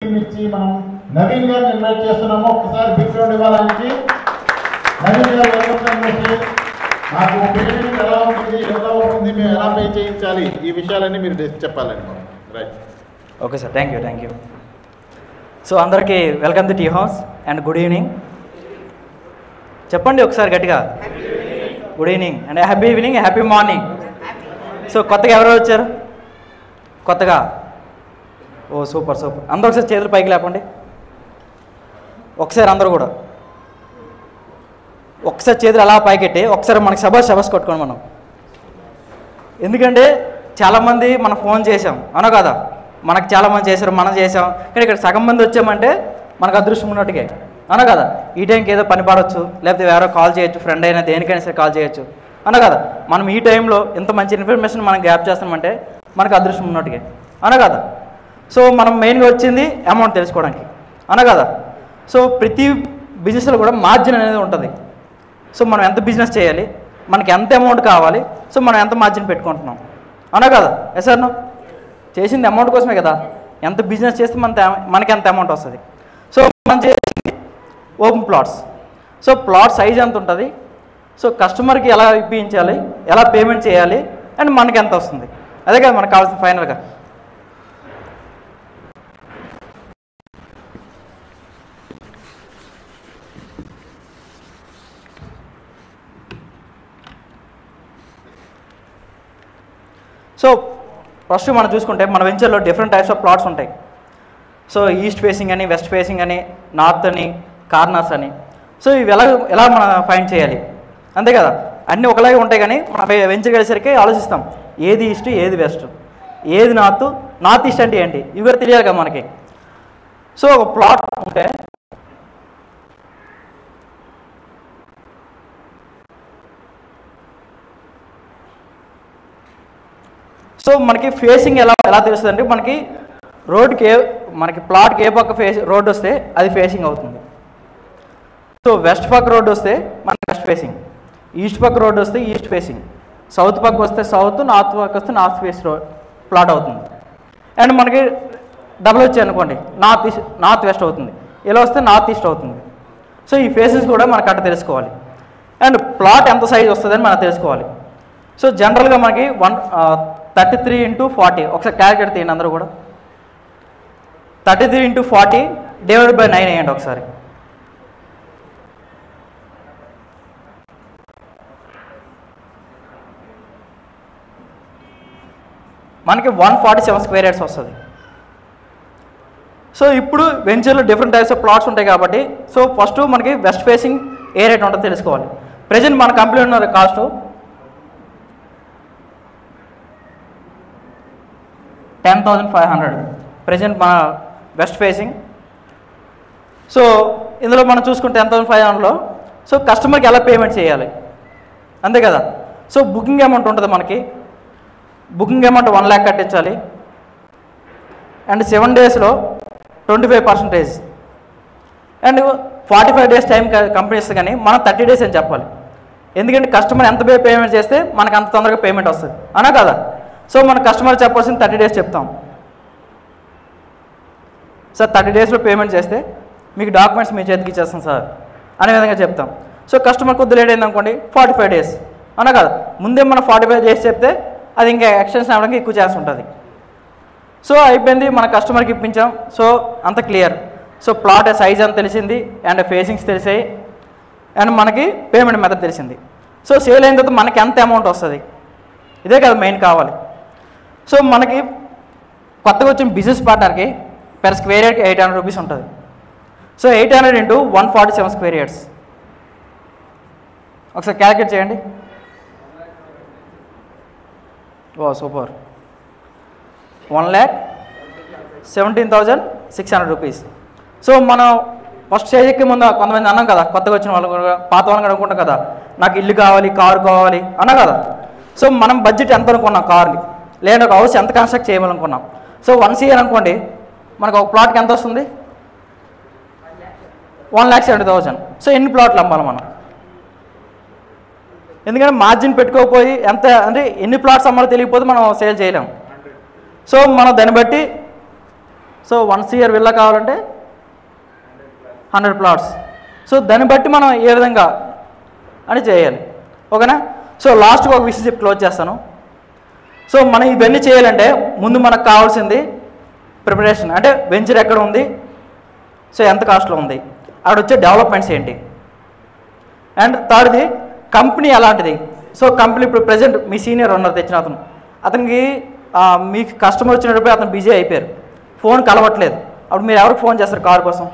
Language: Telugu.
టీం ఇచ్చి మనం నవీన్ గారిని ఇన్వైట్ చేస్తున్నాము. ఒకసారి బిగ్ రౌండ్ ఇవ్వాలని నవీన్ గారు చేసి నాకు పేమెంట్ ఎలా ఉంటుంది మేము ఎలా పే చేయించాలి ఈ విషయాలన్నీ మీరు చెప్పాలండి. Right. Okay sir, thank you. So అందరికీ welcome to tea house and good evening. చెప్పండి ఒకసారి గట్టిగా, good evening and happy evening, happy morning. So కొత్తగా ఎవరు వచ్చారు? కొత్తగా? ఓ సూపర్. అందరూ ఒకసారి చేతులు పైకి లేపండి ఒకసారి. అందరూ కూడా ఒకసారి చేతులు అలా పైకెట్టి ఒకసారి మనకి శబాష్ కొట్టుకోండి మనం. ఎందుకంటే చాలామంది మనం ఫోన్ చేసాం అవునా కదా, మనకు చాలామంది చేశారు, మనం చేసాం. కానీ ఇక్కడ సగం మంది వచ్చామంటే మనకు అదృష్టం ఉన్నట్టుగా అవునా కదా. ఈ టైంకి ఏదో పని పడవచ్చు, లేకపోతే ఎవరో కాల్ చేయొచ్చు, ఫ్రెండ్ అయినా దేనికైనా సరే కాల్ చేయొచ్చు అవునా కదా. మనం ఈ టైంలో ఇంత మంచి ఇన్ఫర్మేషన్ మనం గ్యాప్ చేస్తామంటే మనకు అదృష్టం ఉన్నట్టుగా అవునా కదా. సో మనం మెయిన్గా వచ్చింది అమౌంట్ తెలుసుకోవడానికి అవునా కదా. సో ప్రతి బిజినెస్లో కూడా మార్జిన్ అనేది ఉంటుంది. సో మనం ఎంత బిజినెస్ చేయాలి, మనకి ఎంత అమౌంట్ కావాలి, సో మనం ఎంత మార్జిన్ పెట్టుకుంటున్నాం అవునా కదా. ఎస్ సార్, చేసింది అమౌంట్ కోసమే కదా. ఎంత బిజినెస్ చేస్తే మనకి ఎంత అమౌంట్ వస్తుంది. సో మనం చేసింది open plots. So plot size ఎంత ఉంటుంది, సో కస్టమర్కి ఎలా ఇప్పించాలి, ఎలా పేమెంట్ చేయాలి అండ్ మనకి ఎంత వస్తుంది, అదే కదా మనకు కావాల్సింది ఫైనల్గా. సో ఫస్ట్ మనం చూసుకుంటే మన వెంచర్లో డిఫరెంట్ టైప్స్ ఆఫ్ ప్లాట్స్ ఉంటాయి. సో ఈస్ట్ ఫేసింగ్ అని, వెస్ట్ ఫేసింగ్ అని, నార్త్ అని, కార్నర్స్ అని. సో ఇవి ఎలా మనం ఫైండ్ చేయాలి, అంతే కదా. అన్నీ ఒకలాగే ఉంటాయి కానీ మన వెంచర్ కలిసరికి ఆలోచిస్తాం ఏది ఈస్ట్, ఏది వెస్ట్, ఏది నార్త్ ఈస్ట్ అంటే ఏంటి, ఇవి కూడా తెలియాలి కదా మనకి. సో ఒక ప్లాట్ ఉంటే సో మనకి ఫేసింగ్ ఎలా తెలుస్తుంది అంటే మనకి రోడ్కి మనకి ప్లాట్కి ఏ పక్క రోడ్ వస్తే అది ఫేసింగ్ అవుతుంది. సో వెస్ట్ పక్క రోడ్ వస్తే మనకి వెస్ట్ ఫేసింగ్, ఈస్ట్ పక్క రోడ్ వస్తే ఈస్ట్ ఫేసింగ్, సౌత్ పక్క వస్తే సౌత్, నార్త్ పక్క వస్తే నార్త్ ఫేస్ ప్లాట్ అవుతుంది. అండ్ మనకి డబుల్ వచ్చాయి అనుకోండి నార్త్ వెస్ట్ అవుతుంది, ఇలా వస్తే నార్త్ ఈస్ట్ అవుతుంది. సో ఈ ఫేసెస్ కూడా మనకు అట్లా తెలుసుకోవాలి. అండ్ ప్లాట్ ఎంత సైజ్ వస్తుందని మనం తెలుసుకోవాలి. సో జనరల్గా మనకి 33x40 ఒకసారి క్యాలిక్యులేట్ తీయండి అందరూ కూడా. 33x40 / 9 వేయండి ఒకసారి. మనకి 147 స్క్వేర్ యార్డ్స్ వస్తుంది. సో ఇప్పుడు వెంచర్లో డిఫరెంట్ టైప్స్ ఆఫ్ ప్లాట్స్ ఉంటాయి కాబట్టి సో ఫస్ట్ మనకి వెస్ట్ ఫేసింగ్ ఏ రేట్ ఉంటుందో తెలుసుకోవాలి. ప్రజెంట్ మన కంపెనీ ఉన్న కాస్ట్ 10,500 ప్రజెంట్ మన వెస్ట్ ఫేసింగ్. సో ఇందులో మనం చూసుకుంటే 10,500లో సో కస్టమర్కి ఎలా పేమెంట్ చేయాలి, అంతే కదా. సో బుకింగ్ అమౌంట్ ఉంటుంది మనకి. బుకింగ్ అమౌంట్ 1 lakh కట్టించాలి. And 7 daysలో 25%. And 45 days time company ఇస్తుంది కానీ మనం 30 days అని చెప్పాలి. ఎందుకంటే కస్టమర్ ఎంత పేమెంట్ చేస్తే మనకు అంత తొందరగా పేమెంట్ వస్తుంది అనా కదా. సో మన కస్టమర్ చెప్పాల్సింది 30 days చెప్తాం. సార్ 30 daysలో పేమెంట్ చేస్తే మీకు డాక్యుమెంట్స్ మీ చేతికి ఇచ్చేస్తాం సార్ అనే విధంగా చెప్తాం. సో కస్టమర్ కొద్ది లేట్ అయింది అనుకోండి 45 days అనా కదా. ముందే మనం 45 days చెప్తే అది ఇంకా ఎక్స్టెన్షన్ అవ్వడానికి ఎక్కువ ఛాన్స్ ఉంటుంది. సో అయిపోయింది, మన కస్టమర్కి ఇప్పించాం. సో అంత క్లియర్. సో ప్లాట్ సైజ్ అని తెలిసింది అండ్ ఫేసింగ్స్ తెలిసాయి అండ్ మనకి పేమెంట్ మెథడ్ తెలిసింది. సో సేల్ అయిన తర్వాత మనకి ఎంత అమౌంట్ వస్తుంది, ఇదే కదా మెయిన్ కావాలి. సో మనకి కొత్తగా వచ్చిన బిజినెస్ పార్ట్నర్కి per square yard 800 rupees ఉంటుంది. సో 800 into 147 square yards ఒకసారి క్యాలిక్యులేట్ చేయండి. ఓ సూపర్, 1,17,600 rupees. సో మనం ఫస్ట్ స్టేజ్కి ముందు కొంతమంది అన్నాం కదా, కొత్తగా వచ్చిన వాళ్ళు కూడా పాత వాళ్ళని అనుకుంటాం కదా, నాకు ఇల్లు కావాలి, కారు కావాలి అన్నా కదా. సో మనం బడ్జెట్ ఎంత అనుకున్నాం కార్ని, లేదా ఒక హౌస్ ఎంత కన్స్ట్రక్ట్ చేయాలనుకున్నాం. సో 1 CR అనుకోండి, మనకు ఒక ప్లాట్కి ఎంత వస్తుంది, 1,70,000. సో ఎన్ని ప్లాట్లు అమ్మాలి మనం, ఎందుకంటే మార్జిన్ పెట్టుకోకపోయి ఎంత అంటే ఎన్ని ప్లాట్స్ అమ్మాలో తెలియకపోతే మనం సేల్ చేయలేం. సో మనం దాన్ని బట్టి సో 1 CR విల్లా కావాలంటే 100 ప్లాట్స్. సో దాన్ని బట్టి మనం ఏ విధంగా అని చేయాలి. ఓకేనా? సో లాస్ట్గా ఒక విషయం చెప్పి క్లోజ్ చేస్తాను. సో మనం ఇవన్నీ చేయాలంటే ముందు మనకు కావాల్సింది ప్రిపరేషన్, అంటే వెంచర్ ఎక్కడ ఉంది, సో ఎంత కాస్ట్లో ఉంది, అక్కడ వచ్చే డెవలప్మెంట్స్ ఏంటి, అండ్ థర్డ్ది కంపెనీ ఎలాంటిది. సో కంపెనీ ఇప్పుడు ప్రజెంట్ మీ సీనియర్ ఉన్నారు తెచ్చిన అతనికి మీకు కస్టమర్ వచ్చినప్పుడు అతను బిజీ అయిపోయారు, ఫోన్ కలవట్లేదు, అప్పుడు మీరు ఎవరికి ఫోన్ చేస్తారు కార్ కోసం?